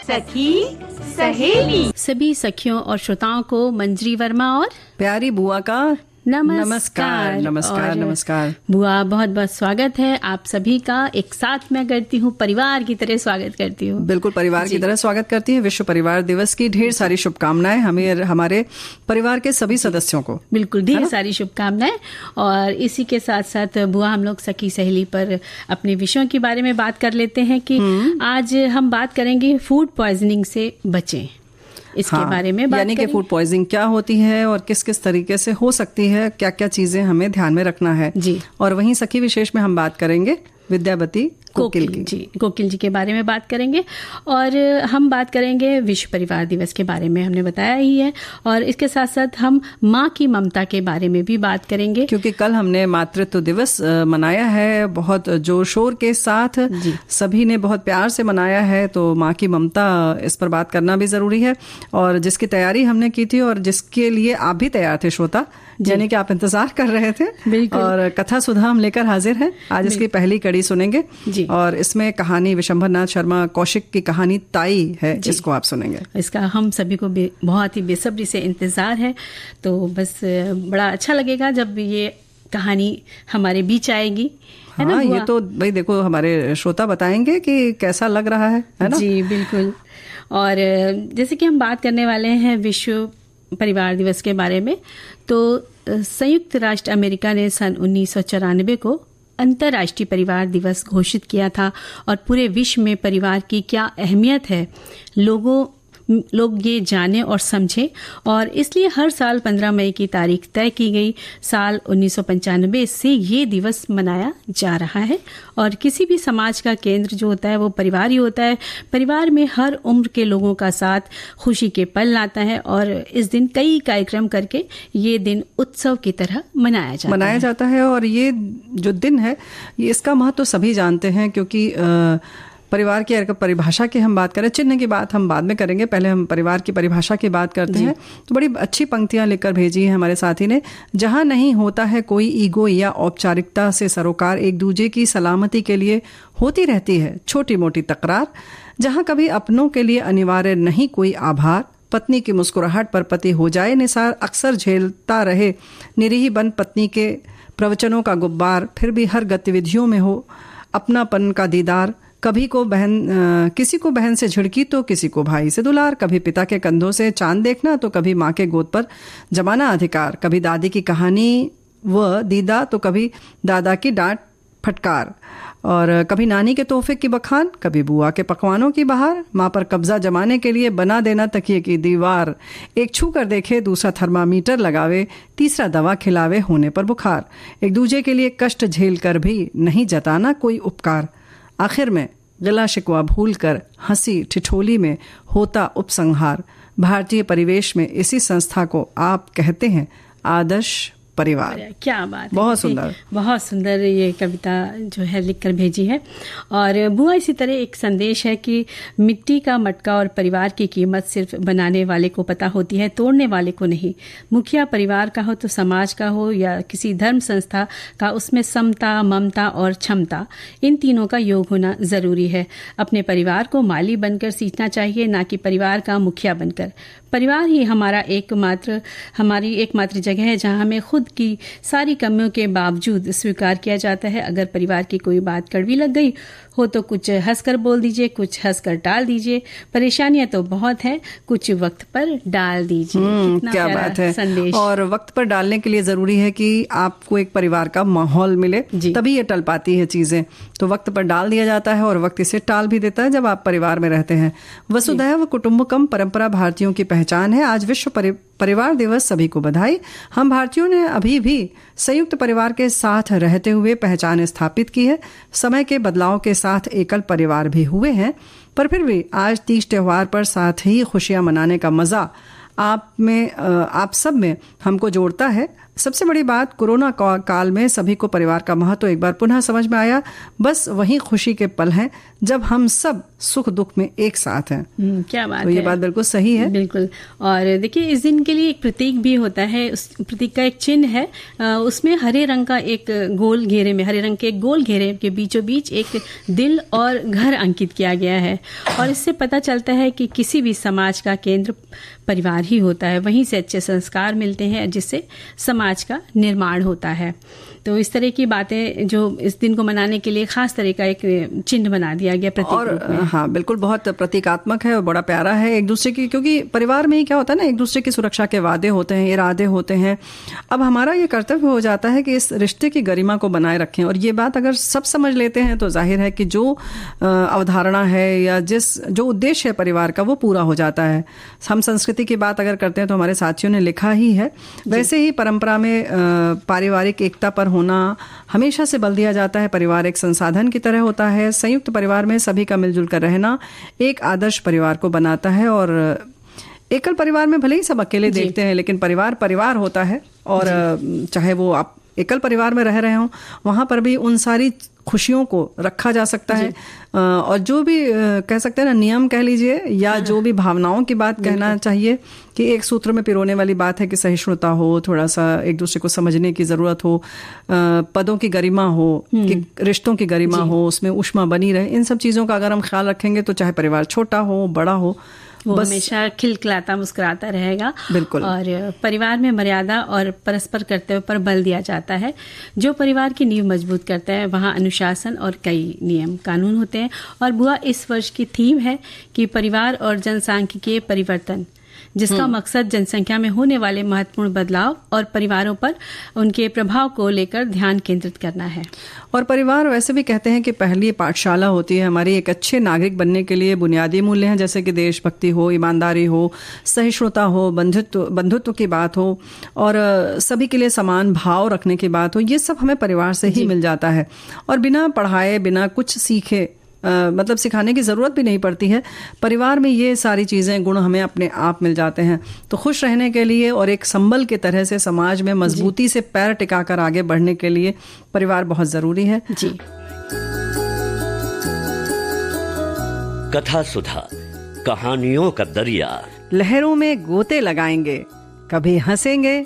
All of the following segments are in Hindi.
सखी सहेली। सभी सखियों और श्रोताओं को मंजरी वर्मा और प्यारी बुआ का नमस्कार। नमस्कार और नमस्कार। बुआ बहुत बहुत स्वागत है आप सभी का। एक साथ मैं करती हूँ, परिवार की तरह स्वागत करती हूँ। बिल्कुल परिवार की तरह स्वागत करती है। विश्व परिवार दिवस की ढेर सारी शुभकामनाएं हमें, हमारे परिवार के सभी सदस्यों को। बिल्कुल ढेर सारी शुभकामनाएं। और इसी के साथ साथ बुआ हम लोग सखी सहेली पर अपने विषयों के बारे में बात कर लेते हैं कि आज हम बात करेंगे फूड पॉइजनिंग से बचें, इसके बारे में बात यानी कि फूड पॉइजनिंग क्या होती है और किस किस तरीके से हो सकती है, क्या क्या चीजें हमें ध्यान में रखना है जी। और वहीं सखी विशेष में हम बात करेंगे विद्यावती कोकिल जी के बारे में बात करेंगे। और हम बात करेंगे विश्व परिवार दिवस के बारे में, हमने बताया ही है। और इसके साथ साथ हम माँ की ममता के बारे में भी बात करेंगे, क्योंकि कल हमने मातृत्व दिवस मनाया है, बहुत जोर शोर के साथ सभी ने बहुत प्यार से मनाया है। तो माँ की ममता, इस पर बात करना भी जरूरी है। और जिसकी तैयारी हमने की थी और जिसके लिए आप भी तैयार थे श्रोता, यानी कि आप इंतजार कर रहे थे, और कथा सुधा हम लेकर हाजिर हैं। आज इसकी पहली कड़ी सुनेंगे और इसमें कहानी विशंभर नाथ शर्मा कौशिक की कहानी ताई है, जिसको आप सुनेंगे। इसका हम सभी को बहुत ही बेसब्री से इंतजार है। तो बस बड़ा अच्छा लगेगा जब ये कहानी हमारे बीच आएगी, है ना? ये तो भाई देखो, हमारे श्रोता बताएंगे कि कैसा लग रहा है ना? जी बिल्कुल। और जैसे कि हम बात करने वाले हैं विश्व परिवार दिवस के बारे में, तो संयुक्त राष्ट्र अमेरिका ने सन 1994 को अंतर्राष्ट्रीय परिवार दिवस घोषित किया था। और पूरे विश्व में परिवार की क्या अहमियत है लोग ये जाने और समझें, और इसलिए हर साल 15 मई की तारीख तय की गई। साल 1995 से ये दिवस मनाया जा रहा है। और किसी भी समाज का केंद्र जो होता है वो परिवार ही होता है। परिवार में हर उम्र के लोगों का साथ खुशी के पल लाता है। और इस दिन कई कार्यक्रम करके ये दिन उत्सव की तरह मनाया जाता है। और ये जो दिन है, ये इसका महत्व सभी जानते हैं, क्योंकि परिवार की परिभाषा की हम बात करें, चिन्ह की बात हम बाद में करेंगे, पहले हम परिवार की परिभाषा की बात करते हैं। तो बड़ी अच्छी पंक्तियां लिखकर भेजी है हमारे साथी ने। जहां नहीं होता है कोई ईगो या औपचारिकता से सरोकार, एक दूसरे की सलामती के लिए होती रहती है छोटी मोटी तकरार। जहां कभी अपनों के लिए अनिवार्य नहीं कोई आभार, पत्नी की मुस्कुराहट पर पति हो जाए निसार, अक्सर झेलता रहे निरीह बन पत्नी के प्रवचनों का गुब्बार, फिर भी हर गतिविधियों में हो अपनापन का दीदार। कभी को किसी को बहन से झिड़की तो किसी को भाई से दुलार, कभी पिता के कंधों से चांद देखना तो कभी माँ के गोद पर जमाना अधिकार, कभी दादी की कहानी व दीदा तो कभी दादा की डांट फटकार, और कभी नानी के तोहफे की बखान, कभी बुआ के पकवानों की बहार। माँ पर कब्जा जमाने के लिए बना देना तकिए की दीवार, एक छू कर देखे दूसरा थर्मामीटर लगावे, तीसरा दवा खिलावे होने पर बुखार। एक दूजे के लिए कष्ट झेल कर भी नहीं जताना कोई उपकार, आखिर में गिला शिकवा भूल कर हंसी ठिठोली में होता उपसंहार। भारतीय परिवेश में इसी संस्था को आप कहते हैं आदर्श परिवार। क्या बात है, बहुत सुंदर ये कविता जो है लिखकर भेजी है। और बुआ इसी तरह एक संदेश है कि मिट्टी का मटका और परिवार की कीमत सिर्फ बनाने वाले को पता होती है, तोड़ने वाले को नहीं। मुखिया परिवार का हो तो समाज का हो या किसी धर्म संस्था का, उसमें समता, ममता और क्षमता, इन तीनों का योग होना जरूरी है। अपने परिवार को माली बनकर सीखना चाहिए, ना कि परिवार का मुखिया बनकर। परिवार ही हमारी एकमात्र जगह है जहां हमें खुद की सारी कमियों के बावजूद स्वीकार किया जाता है। अगर परिवार की कोई बात कड़वी लग गई हो तो कुछ हंसकर बोल दीजिए, कुछ हंसकर टाल दीजिए। परेशानियां तो बहुत हैं, कुछ वक्त पर डाल दीजिए। क्या बात है संदेश। और वक्त पर डालने के लिए जरूरी है कि आपको एक परिवार का माहौल मिले, तभी ये टल पाती है चीजें। तो वक्त पर डाल दिया जाता है और वक्त इसे टाल भी देता है जब आप परिवार में रहते हैं। वसुधैव कुटुंबकम परंपरा भारतीयों की पहचान है। आज विश्व परिवार दिवस, सभी को बधाई। हम भारतीयों ने अभी भी संयुक्त परिवार के साथ रहते हुए पहचान स्थापित की है। समय के बदलाव के साथ एकल परिवार भी हुए हैं, पर फिर भी आज तीज त्योहार पर साथ ही खुशियां मनाने का मजा आप सब में हमको जोड़ता है। सबसे बड़ी बात, कोरोना काल में सभी को परिवार का महत्व एक बार पुनः समझ में आया। बस वही खुशी के पल हैं जब हम सब सुख दुख में एक साथ हैं। क्या बात तो ये बात बिल्कुल सही है। बिल्कुल। और देखिए, इस दिन के लिए एक प्रतीक भी होता है, उस प्रतीक का एक चिन्ह है, उसमें हरे रंग का एक गोल घेरे में, हरे रंग के एक गोल घेरे के बीचों बीच एक दिल और घर अंकित किया गया है। और इससे पता चलता है कि किसी भी समाज का केंद्र परिवार ही होता है, वहीं से अच्छे संस्कार मिलते हैं जिससे समाज का निर्माण होता है। तो इस तरह की बातें जो इस दिन को मनाने के लिए खास तरह का एक चिन्ह बना दिया गया प्रतीक रूप में। हाँ, बिल्कुल, बहुत प्रतीकात्मक है और बड़ा प्यारा है एक दूसरे की, क्योंकि परिवार में ही क्या होता है ना, एक दूसरे की सुरक्षा के वादे होते हैं, इरादे होते हैं। अब हमारा ये कर्तव्य हो जाता है कि इस रिश्ते की गरिमा को बनाए रखें। और ये बात अगर सब समझ लेते हैं तो जाहिर है कि जो अवधारणा है या जो उद्देश्य है परिवार का, वो पूरा हो जाता है। हम संस्कृति की बात अगर करते हैं तो हमारे साथियों ने लिखा ही है, वैसे ही परंपरा में पारिवारिक एकता पर होना हमेशा से बल दिया जाता है। परिवार एक संसाधन की तरह होता है। संयुक्त परिवार में सभी का मिलजुल कर रहना एक आदर्श परिवार को बनाता है। और एकल परिवार में भले ही सब अकेले देखते हैं, लेकिन परिवार परिवार होता है। और चाहे वो आप एकल परिवार में रह रहे हों, वहाँ पर भी उन सारी खुशियों को रखा जा सकता है। और जो भी कह सकते हैं ना, नियम कह लीजिए या जो भी भावनाओं की बात कहना चाहिए, कि एक सूत्र में पिरोने वाली बात है कि सहिष्णुता हो, थोड़ा सा एक दूसरे को समझने की ज़रूरत हो, पदों की गरिमा हो, कि रिश्तों की गरिमा हो, उसमें ऊष्मा बनी रहे। इन सब चीज़ों का अगर हम ख्याल रखेंगे तो चाहे परिवार छोटा हो बड़ा हो, वो हमेशा खिलखिलाता मुस्कुराता रहेगा। बिल्कुल। और परिवार में मर्यादा और परस्पर कर्तव्य पर बल दिया जाता है। जो परिवार की नींव मजबूत करता है वहाँ अनुशासन और कई नियम कानून होते हैं। और बुआ, इस वर्ष की थीम है कि परिवार और जनसांख्यिकीय परिवर्तन, जिसका मकसद जनसंख्या में होने वाले महत्वपूर्ण बदलाव और परिवारों पर उनके प्रभाव को लेकर ध्यान केंद्रित करना है। और परिवार वैसे भी कहते हैं कि पहली पाठशाला होती है हमारी एक अच्छे नागरिक बनने के लिए। बुनियादी मूल्य हैं जैसे कि देशभक्ति हो, ईमानदारी हो, सहिष्णुता हो, बंधुत्व की बात हो, और सभी के लिए समान भाव रखने की बात हो। ये सब हमें परिवार से ही मिल जाता है। और बिना पढ़ाए, बिना कुछ सीखे, मतलब सिखाने की ज़रूरत भी नहीं पड़ती है। परिवार में ये सारी चीज़ें, गुण हमें अपने आप मिल जाते हैं। तो खुश रहने के लिए और एक संबल के तरह से समाज में मजबूती से पैर टिकाकर आगे बढ़ने के लिए परिवार बहुत ज़रूरी है। जी। कथा सुधा, कहानियों का दरिया, लहरों में गोते लगाएंगे, कभी हंसेंगे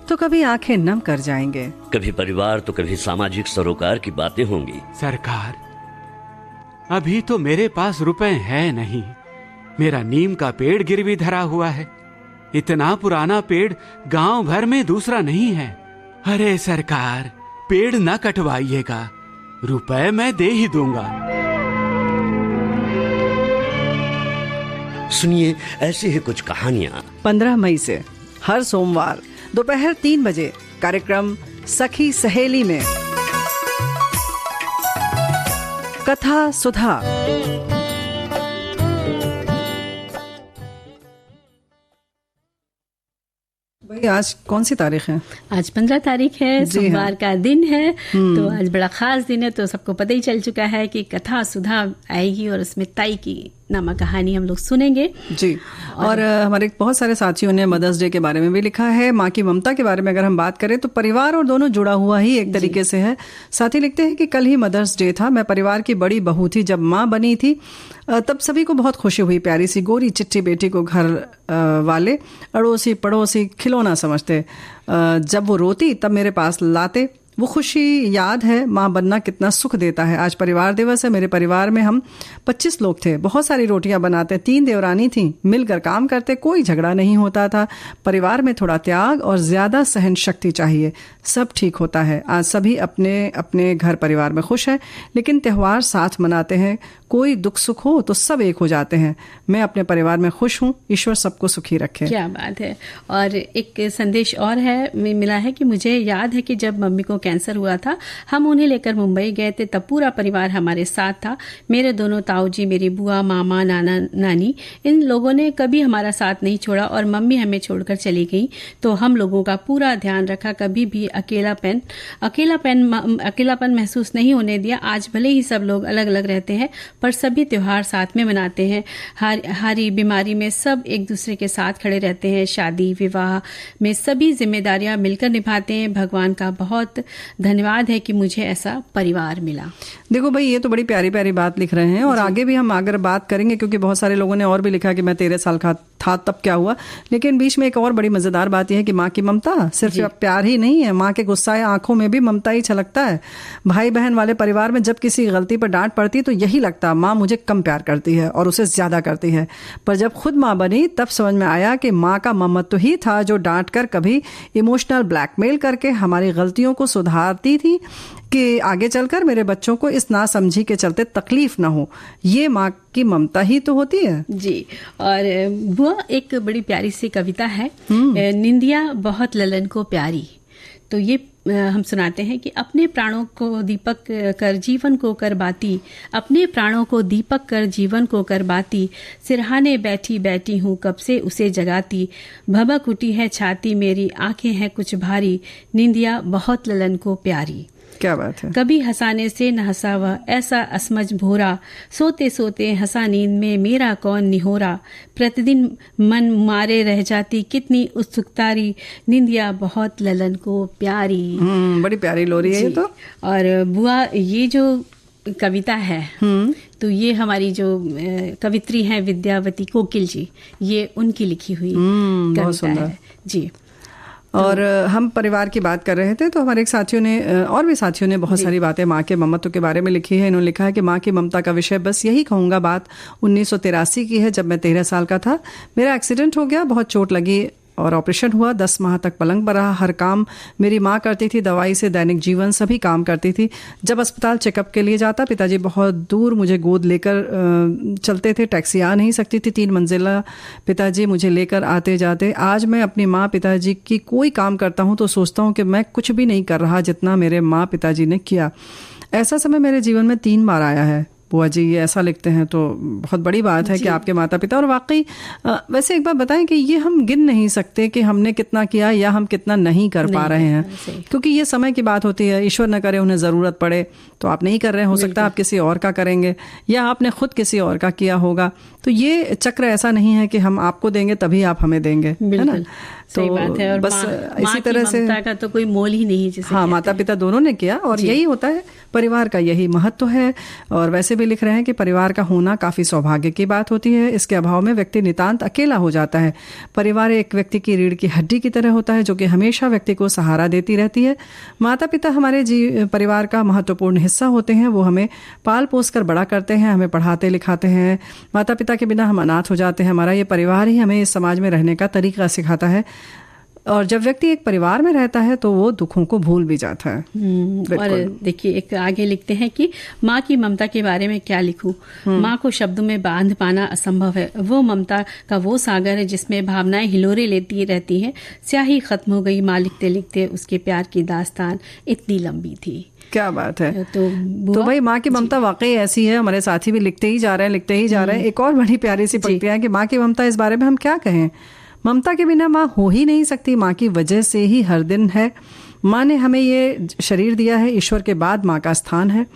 तो कभी आंखें नम कर जाएंगे। कभी परिवार तो कभी सामाजिक सरोकार की बातें होंगी। सरकार, अभी तो मेरे पास रुपए है नहीं। मेरा नीम का पेड़ गिरवी धरा हुआ है। इतना पुराना पेड़ गांव भर में दूसरा नहीं है। अरे सरकार, पेड़ न कटवाइएगा, रुपए मैं दे ही दूंगा। सुनिए ऐसी ही कुछ कहानियां 15 मई से हर सोमवार दोपहर 3 बजे कार्यक्रम सखी सहेली में कथा सुधा। भाई, आज कौन सी तारीख है? आज 15 तारीख है, सोमवार का दिन है। तो आज बड़ा खास दिन है। तो सबको पता ही चल चुका है कि कथा सुधा आएगी और उसमें ताई की नामा कहानी हम लोग सुनेंगे। जी। और हमारे बहुत सारे साथियों ने मदर्स डे के बारे में भी लिखा है। माँ की ममता के बारे में अगर हम बात करें तो परिवार और दोनों जुड़ा हुआ ही एक तरीके से है। साथी लिखते हैं कि कल ही मदर्स डे था। मैं परिवार की बड़ी बहू थी। जब माँ बनी थी तब सभी को बहुत खुशी हुई। प्यारी सी गोरी चिट्ठी बेटी को घर वाले अड़ोसी पड़ोसी खिलौना समझते। जब वो रोती तब मेरे पास लाते। वो खुशी याद है। माँ बनना कितना सुख देता है। आज परिवार दिवस है। मेरे परिवार में हम 25 लोग थे। बहुत सारी रोटियां बनाते। 3 देवरानी थी। मिलकर काम करते। कोई झगड़ा नहीं होता था। परिवार में थोड़ा त्याग और ज्यादा सहन शक्ति चाहिए, सब ठीक होता है। आज सभी अपने अपने घर परिवार में खुश हैं, लेकिन त्योहार साथ मनाते हैं। कोई दुख सुख हो तो सब एक हो जाते हैं। मैं अपने परिवार में खुश हूँ। ईश्वर सबको सुखी रखे। क्या बात है। और एक संदेश और है, मिला है कि मुझे याद है कि जब मम्मी को कैंसर हुआ था, हम उन्हें लेकर मुंबई गए थे। तब पूरा परिवार हमारे साथ था। मेरे दोनों ताऊ जी, मेरी बुआ, मामा, नाना, नानी, इन लोगों ने कभी हमारा साथ नहीं छोड़ा। और मम्मी हमें छोड़कर चली गई तो हम लोगों का पूरा ध्यान रखा। कभी भी अकेलापन महसूस नहीं होने दिया। आज भले ही सब लोग अलग अलग रहते हैं, पर सभी त्योहार साथ में मनाते हैं। हारी बीमारी में सब एक दूसरे के साथ खड़े रहते हैं। शादी विवाह में सभी जिम्मेदारियां मिलकर निभाते हैं। भगवान का बहुत धन्यवाद है कि मुझे ऐसा परिवार मिला। देखो भाई, ये तो बड़ी प्यारी प्यारी बात लिख रहे हैं और आगे भी हम अगर बात करेंगे, क्योंकि बहुत सारे लोगों ने और भी लिखा कि मैं 13 साल का था तब क्या हुआ। लेकिन बीच में एक और बड़ी मजेदार बात यह है कि माँ की ममता सिर्फ प्यार ही नहीं है, माँ के गुस्साए आंखों में भी ममता ही छलकता है। भाई बहन वाले परिवार में जब किसी गलती पर डांट पड़ती तो यही लगता माँ मुझे कम प्यार करती है और उसे ज्यादा करती है। पर जब खुद माँ बनी तब समझ में आया कि माँ का ममत्व ही था जो डांट कर कभी इमोशनल ब्लैकमेल करके हमारी गलतियों को सुधारती थी कि आगे चलकर मेरे बच्चों को इस नासमझी के चलते तकलीफ ना हो। ये माँ की ममता ही तो होती है जी। और बुआ, एक बड़ी प्यारी सी कविता है, निंदिया बहुत ललन को प्यारी। तो ये हम सुनाते हैं कि अपने प्राणों को दीपक कर जीवन को कर बाती, अपने प्राणों को दीपक कर जीवन को कर बाती, सिरहाने बैठी बैठी हूँ कब से उसे जगाती, भभक उठी है छाती मेरी आंखें हैं कुछ भारी, निंदिया बहुत ललन को प्यारी। क्या बात है। कभी हंसाने से न हंसा वह ऐसा असमझ भोरा, सोते सोते हंसा नींद में मेरा कौन निहोरा, प्रतिदिन मन मारे रह जाती कितनी उत्सुकतारी, निंदिया बहुत ललन को प्यारी। बड़ी प्यारी लोरी है ये तो। और बुआ, ये जो कविता है तो ये हमारी जो कवित्री हैं विद्यावती कोकिल जी, ये उनकी लिखी हुई कविता है जी। और हम परिवार की बात कर रहे थे तो हमारे एक साथियों ने और भी साथियों ने बहुत सारी बातें माँ के ममत्व के बारे में लिखी है। इन्होंने लिखा है कि माँ की ममता का विषय बस यही कहूँगा, बात 1983 की है जब मैं 13 साल का था। मेरा एक्सीडेंट हो गया, बहुत चोट लगी और ऑपरेशन हुआ। 10 माह तक पलंग पर रहा। हर काम मेरी माँ करती थी, दवाई से दैनिक जीवन सभी काम करती थी। जब अस्पताल चेकअप के लिए जाता, पिताजी बहुत दूर मुझे गोद लेकर चलते थे, टैक्सी आ नहीं सकती थी, 3 मंजिला पिताजी मुझे लेकर आते जाते। आज मैं अपनी माँ पिताजी की कोई काम करता हूँ तो सोचता हूँ कि मैं कुछ भी नहीं कर रहा जितना मेरे माँ पिताजी ने किया। ऐसा समय मेरे जीवन में 3 बार आया है। बुआ जी ये ऐसा लिखते हैं तो बहुत बड़ी बात है कि आपके माता पिता, और वाकई वैसे एक बात बताएं कि ये हम गिन नहीं सकते कि हमने कितना किया या हम कितना नहीं कर पा रहे हैं, क्योंकि ये समय की बात होती है। ईश्वर न करे उन्हें ज़रूरत पड़े तो आप नहीं कर रहे, हो सकता है आप किसी और का करेंगे या आपने खुद किसी और का किया होगा। तो ये चक्र ऐसा नहीं है कि हम आपको देंगे तभी आप हमें देंगे, है ना। सही बात है। और बस इसी तरह से ममता का तो कोई मोल ही नहीं है। हाँ, माता पिता दोनों ने किया और यही होता है परिवार का, यही महत्व है। और वैसे भी लिख रहे हैं कि परिवार का होना काफी सौभाग्य की बात होती है। इसके अभाव में व्यक्ति नितांत अकेला हो जाता है। परिवार एक व्यक्ति की रीढ़ की हड्डी की तरह होता है जो कि हमेशा व्यक्ति को सहारा देती रहती है। माता पिता हमारे परिवार का महत्वपूर्ण हिस्सा होते हैं। वो हमें पाल पोस कर बड़ा करते हैं, हमें पढ़ाते लिखाते हैं। माता पिता के बिना हम अनाथ हो जाते हैं। हमारा ये परिवार ही हमें इस समाज में रहने का तरीका सिखाता है। और जब व्यक्ति एक परिवार में रहता है तो वो दुखों को भूल भी जाता है। और देखिए एक आगे लिखते हैं कि माँ की ममता के बारे में क्या लिखूं, माँ को शब्दों में बांध पाना असंभव है। वो ममता का वो सागर है जिसमें भावनाएं हिलोरे लेती रहती हैं। स्याही खत्म हो गई माँ लिखते लिखते, उसके प्यार की दास्तान इतनी लंबी थी। क्या बात है। तो भाई माँ की ममता वाकई ऐसी है। हमारे साथी भी लिखते ही जा रहे हैं। एक और बड़ी प्यारी सी पंक्ति है कि माँ की ममता, इस बारे में हम क्या कहें। ममता के बिना माँ हो ही नहीं सकती, माँ की वजह से ही हर दिन है। माँ ने हमें ये शरीर दिया है, ईश्वर के बाद माँ का स्थान है।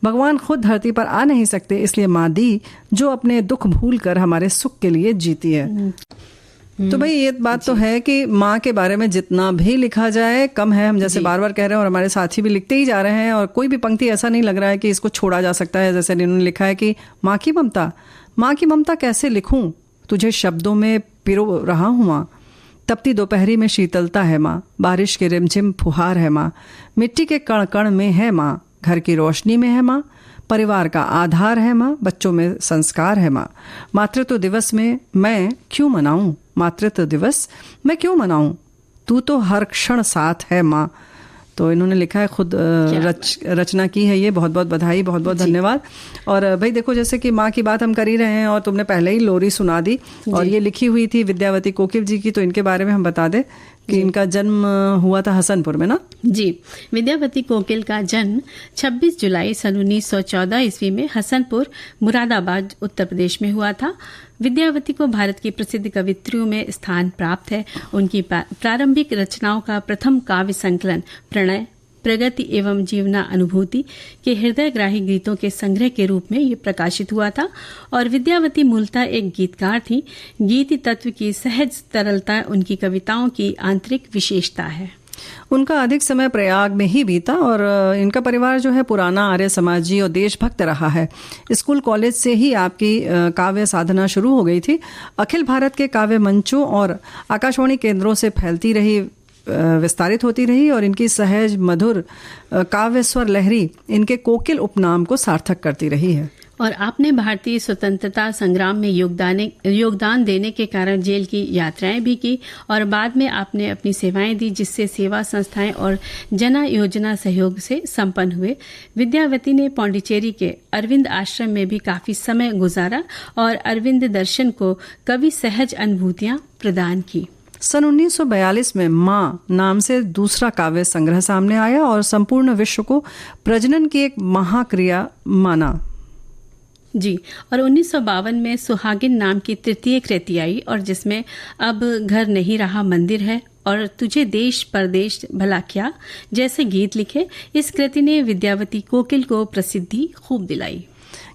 भगवान खुद धरती पर आ नहीं सकते, इसलिए माँ दी जो अपने दुख भूल कर हमारे सुख के लिए जीती है। तो भाई ये बात तो है कि माँ के बारे में जितना भी लिखा जाए कम है। हम जैसे बार बार कह रहे हैं और हमारे साथी भी लिखते ही जा रहे हैं और कोई भी पंक्ति ऐसा नहीं लग रहा है कि इसको छोड़ा जा सकता है। जैसे इन्होंने लिखा है कि माँ की ममता कैसे लिखूं, तुझे शब्दों में पिरो रहा हूँ माँ। तपती दोपहरी में शीतलता है माँ, बारिश के रिमझिम फुहार है माँ, मिट्टी के कण कण में है माँ, घर की रोशनी में है माँ, परिवार का आधार है माँ, बच्चों में संस्कार है माँ। मातृत्व दिवस में मैं क्यों मनाऊं, मातृत्व दिवस मैं क्यों मनाऊं, तू तो हर क्षण साथ है माँ। तो इन्होंने लिखा है, खुद रचना की है ये। बहुत बहुत बधाई, बहुत बहुत धन्यवाद। और भाई देखो, जैसे कि माँ की बात हम कर ही रहे हैं और तुमने पहले ही लोरी सुना दी और ये लिखी हुई थी विद्यावती कोकिल जी की। तो इनके बारे में हम बता दें कि इनका जन्म हुआ था हसनपुर में ना जी। विद्यावती कोकिल का जन्म 26 जुलाई सन 1914 ईस्वी में हसनपुर, मुरादाबाद, उत्तर प्रदेश में हुआ था। विद्यावती को भारत की प्रसिद्ध कवित्रियों में स्थान प्राप्त है। उनकी प्रारंभिक रचनाओं का प्रथम काव्य संकलन प्रणय, प्रगति एवं जीवना अनुभूति के हृदयग्राही गीतों के संग्रह के रूप में ये प्रकाशित हुआ था। और विद्यावती मूलतः एक गीतकार थी। गीति तत्व की सहज तरलता उनकी कविताओं की आंतरिक विशेषता है। उनका अधिक समय प्रयाग में ही बीता और इनका परिवार जो है पुराना आर्य समाजी और देशभक्त रहा है। स्कूल कॉलेज से ही आपकी काव्य साधना शुरू हो गई थी। अखिल भारत के काव्य मंचों और आकाशवाणी केंद्रों से फैलती रही, विस्तारित होती रही और इनकी सहज मधुर काव्य स्वर लहरी इनके कोकिल उपनाम को सार्थक करती रही है। और आपने भारतीय स्वतंत्रता संग्राम में योगदान देने के कारण जेल की यात्राएं भी की और बाद में आपने अपनी सेवाएं दी, जिससे सेवा संस्थाएं और जना योजना सहयोग से संपन्न हुए। विद्यावती ने पौंडीचेरी के अरविंद आश्रम में भी काफी समय गुजारा और अरविंद दर्शन को कवि सहज अनुभूतियां प्रदान की। सन 1942 में माँ नाम से दूसरा काव्य संग्रह सामने आया और संपूर्ण विश्व को प्रजनन की एक महाक्रिया माना। जी, और 1952 में सुहागिन नाम की तृतीय कृति आई और जिसमें अब घर नहीं रहा मंदिर है और तुझे देश परदेश भला क्या जैसे गीत लिखे। इस कृति ने विद्यावती कोकिल को प्रसिद्धि खूब दिलाई।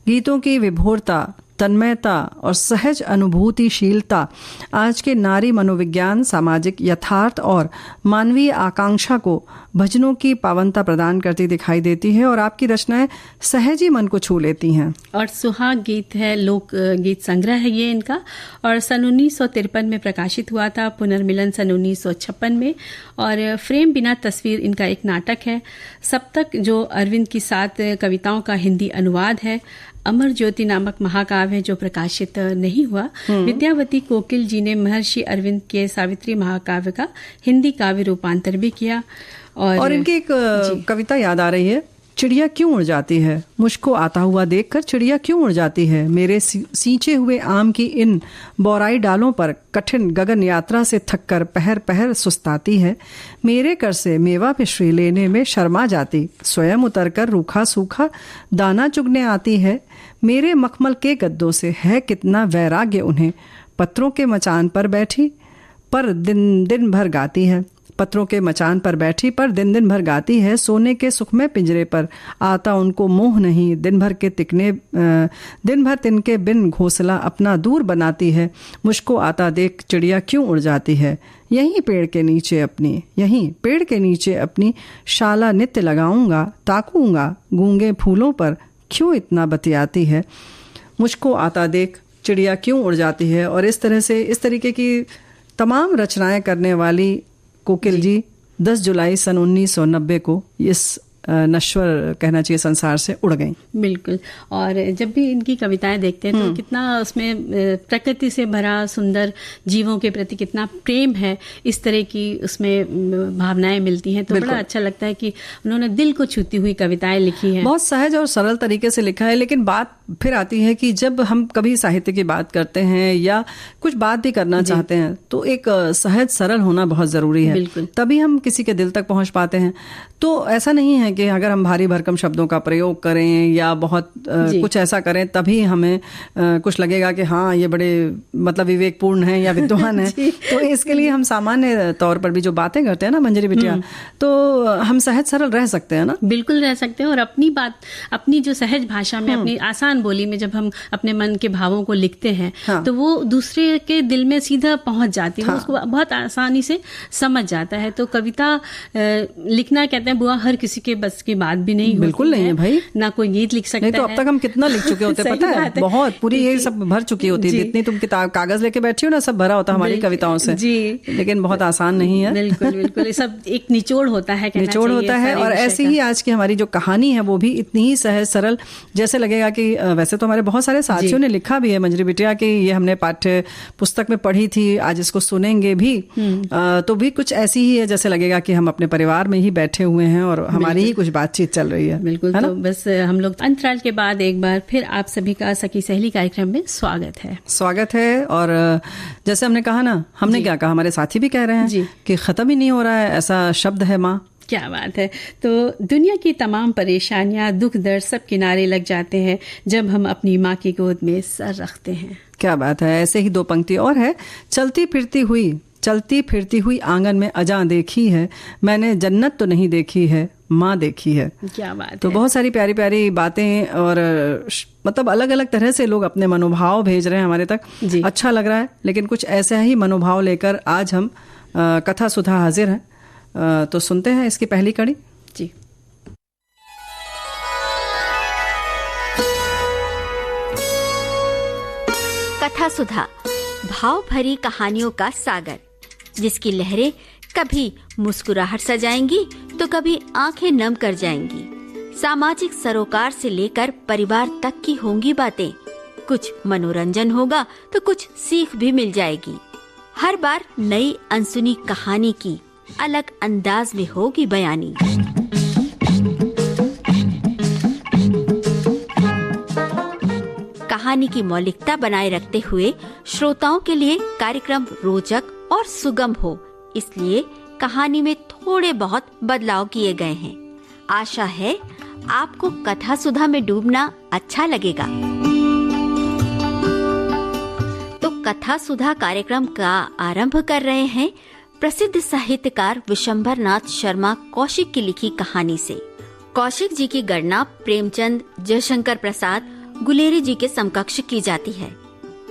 गीतों की विभोरता, तन्मयता और सहज अनुभूतिशीलता आज के नारी मनोविज्ञान, सामाजिक यथार्थ और मानवीय आकांक्षा को भजनों की पावनता प्रदान करती दिखाई देती है और आपकी रचनाएं सहज ही मन को छू लेती हैं। और सुहाग गीत है, लोक गीत संग्रह है ये इनका, और सन 1953 में प्रकाशित हुआ था। पुनर्मिलन सन 1956 में। और फ्रेम बिना तस्वीर इनका एक नाटक है। सप्तक जो अरविंद की 7 कविताओं का हिंदी अनुवाद है। अमर ज्योति नामक महाकाव्य जो प्रकाशित नहीं हुआ। विद्यावती कोकिल जी ने महर्षि अरविंद के सावित्री महाकाव्य का हिंदी काव्य रूपांतर भी किया। और इनकी एक कविता याद आ रही है, चिड़िया क्यों उड़ जाती है, मुझको आता हुआ देखकर चिड़िया क्यों उड़ जाती है, मेरे सींचे हुए आम की इन बौराई डालों पर कठिन गगन यात्रा से थककर पहर पहर सुस्ताती है, मेरे कर से मेवा मिश्री लेने में शर्मा जाती, स्वयं उतरकर रूखा सूखा दाना चुगने आती है, मेरे मखमल के गद्दों से है कितना वैराग्य उन्हें, पत्रों के मचान पर बैठी पर दिन दिन भर गाती है, पत्रों के मचान पर बैठी पर दिन दिन भर गाती है, सोने के सुखमय पिंजरे पर आता उनको मोह नहीं, दिन भर तिनके बिन घोंसला अपना दूर बनाती है, मुझको आता देख चिड़िया क्यों उड़ जाती है, यहीं पेड़ के नीचे अपनी शाला नित्य लगाऊंगा, ताकूंगा गूंगे फूलों पर क्यों इतना बतियाती है, मुझको आता देख चिड़िया क्यों उड़ जाती है। और इस तरीके की तमाम रचनाएं करने वाली कोकिल जी 10 जुलाई सन 1990 को इस नश्वर कहना चाहिए संसार से उड़ गई। बिल्कुल। और जब भी इनकी कविताएं देखते हैं तो कितना उसमें प्रकृति से भरा, सुंदर, जीवों के प्रति कितना प्रेम है, इस तरह की उसमें भावनाएं मिलती हैं। तो बड़ा अच्छा लगता है कि उन्होंने दिल को छूती हुई कविताएं लिखी हैं। बहुत सहज और सरल तरीके से लिखा है। लेकिन बात फिर आती है कि जब हम कभी साहित्य की बात करते हैं या कुछ बात भी करना चाहते हैं तो एक सहज सरल होना बहुत जरूरी है, तभी हम किसी के दिल तक पहुंच पाते हैं। तो ऐसा नहीं है कि अगर हम भारी भरकम शब्दों का प्रयोग करें या बहुत कुछ ऐसा करें तभी हमें कुछ लगेगा कि हाँ ये बड़े मतलब विवेकपूर्ण है या विद्वान है। तो इसके लिए हम सामान्य तौर पर भी जो बातें करते हैं ना मंजरी बिटिया, तो हम सहज सरल रह सकते हैं ना। बिल्कुल रह सकते हैं। और अपनी बात, अपनी जो सहज भाषा में, अपनी आसान बोली में जब हम अपने मन के भावों को लिखते हैं तो वो दूसरे के दिल में सीधा पहुंच जाती है, उसको बहुत आसानी से समझ जाता है। तो कविता लिखना कहते हैं बुआ हर किसी के बस की बात भी नहीं, बिल्कुल नहीं है भाई, ना कोई गीत लिख सकता है। नहीं तो अब तक हम कितना लिख चुके होते पता है, बहुत पूरी ये सब भर चुकी होती है, जितनी तुम किताब कागज लेके बैठी हो ना सब भरा होता हमारी कविताओं से जी। लेकिन बहुत आसान नहीं है। बिल्कुल बिल्कुल, सब एक निचोड़ होता है, निचोड़ होता है। और ऐसी ही आज की हमारी जो कहानी है वो भी इतनी ही सहज सरल, जैसे लगेगा कि वैसे तो हमारे बहुत सारे साथियों ने लिखा भी है मंजरी बिटिया कि ये हमने पाठ्य पुस्तक में पढ़ी थी, आज इसको सुनेंगे भी, तो भी कुछ ऐसी ही है जैसे लगेगा कि हम अपने परिवार में ही बैठे हुए हैं और हमारी ही कुछ बातचीत चल रही है। बिल्कुल। तो बस हम लोग अंतराल के बाद एक बार फिर आप सभी का सखी सहेली कार्यक्रम में स्वागत है। और जैसे हमने कहा ना, हमने क्या कहा, हमारे साथी भी कह रहे हैं कि खत्म ही नहीं हो रहा है, ऐसा शब्द है माँ। क्या बात है। तो दुनिया की तमाम परेशानियां, दुख दर्द सब किनारे लग जाते हैं जब हम अपनी माँ की गोद में सर रखते हैं। क्या बात है। ऐसे ही 2 पंक्ति और है, चलती फिरती हुई आंगन में अजां देखी है, मैंने जन्नत तो नहीं देखी है, माँ देखी है। क्या बात तो है। बहुत सारी प्यारी प्यारी बातें और मतलब अलग अलग तरह से लोग अपने मनोभाव भेज रहे हैं हमारे तक, अच्छा लग रहा है। लेकिन कुछ ऐसा ही मनोभाव लेकर आज हम कथा सुधा हाजिर हैं। तो सुनते हैं इसकी पहली कड़ी। जी। कथा सुधा, भाव भरी कहानियों का सागर, जिसकी लहरें कभी मुस्कुराहट सजाएंगी तो कभी आंखें नम कर जाएंगी। सामाजिक सरोकार से लेकर परिवार तक की होंगी बातें। कुछ मनोरंजन होगा तो कुछ सीख भी मिल जाएगी। हर बार नई अनसुनी कहानी की अलग अंदाज में होगी बयानी। कहानी की मौलिकता बनाए रखते हुए श्रोताओं के लिए कार्यक्रम रोचक और सुगम हो, इसलिए कहानी में थोड़े बहुत बदलाव किए गए हैं। आशा है आपको कथा सुधा में डूबना अच्छा लगेगा। तो कथा सुधा कार्यक्रम का आरंभ कर रहे हैं प्रसिद्ध साहित्यकार विशंभर नाथ शर्मा कौशिक की लिखी कहानी से। कौशिक जी की गणना प्रेमचंद, जयशंकर प्रसाद, गुलेरी जी के समकक्ष की जाती है।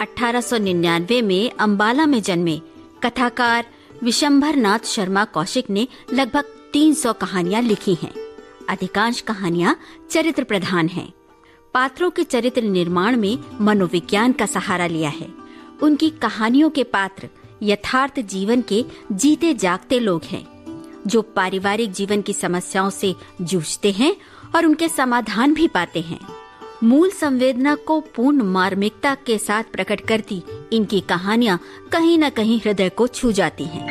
1899 में अंबाला में जन्मे कथाकार विशंभर नाथ शर्मा कौशिक ने लगभग 300 कहानियां लिखी हैं। अधिकांश कहानियां चरित्र प्रधान हैं। पात्रों के चरित्र निर्माण में मनोविज्ञान का सहारा लिया है। उनकी कहानियों के पात्र यथार्थ जीवन के जीते जागते लोग हैं, जो पारिवारिक जीवन की समस्याओं से जूझते हैं और उनके समाधान भी पाते हैं। मूल संवेदना को पूर्ण मार्मिकता के साथ प्रकट करती इनकी कहानियां कहीं न कहीं हृदय को छू जाती हैं।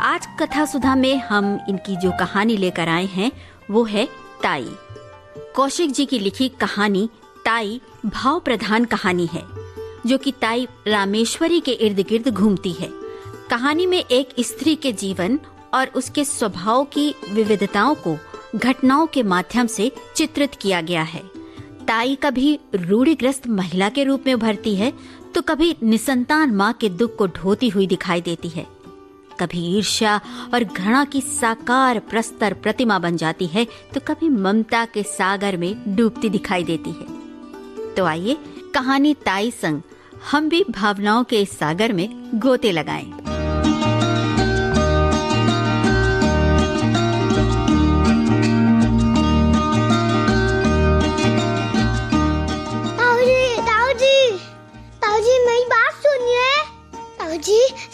आज कथा सुधा में हम इनकी जो कहानी लेकर आए हैं वो है ताई। कौशिक जी की लिखी कहानी ताई भाव प्रधान कहानी है, जो कि ताई रामेश्वरी के इर्द गिर्द घूमती है। कहानी में एक स्त्री के जीवन और उसके स्वभाव की विविधताओं को घटनाओं के माध्यम से चित्रित किया गया है। ताई कभी रूढ़िग्रस्त महिला के रूप में उभरती है तो कभी निसंतान माँ के दुख को ढोती हुई दिखाई देती है। कभी ईर्ष्या और घृणा की साकार प्रस्तर प्रतिमा बन जाती है तो कभी ममता के सागर में डूबती दिखाई देती है। तो आइए कहानी ताई संग हम भी भावनाओं के इस सागर में गोते लगाएं।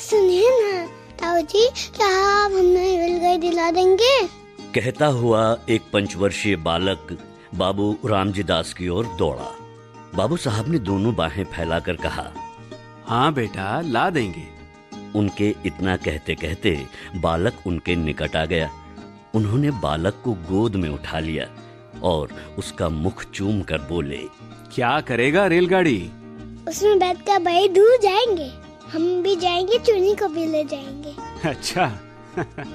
सुनिए ना ताऊ जी, क्या आप हमें रेलगाड़ी दिला देंगे? कहता हुआ एक 5 वर्षीय बालक बाबू रामजी दास की ओर दौड़ा। बाबू साहब ने दोनों बाहें फैलाकर कहा, हाँ बेटा, ला देंगे। उनके इतना कहते कहते बालक उनके निकट आ गया। उन्होंने बालक को गोद में उठा लिया और उसका मुख चूम कर बोले, क्या करेगा रेलगाड़ी? उसमें बैठकर बड़ी दूर जाएंगे। हम भी जाएंगे, चुन्नी को भी ले जाएंगे। अच्छा।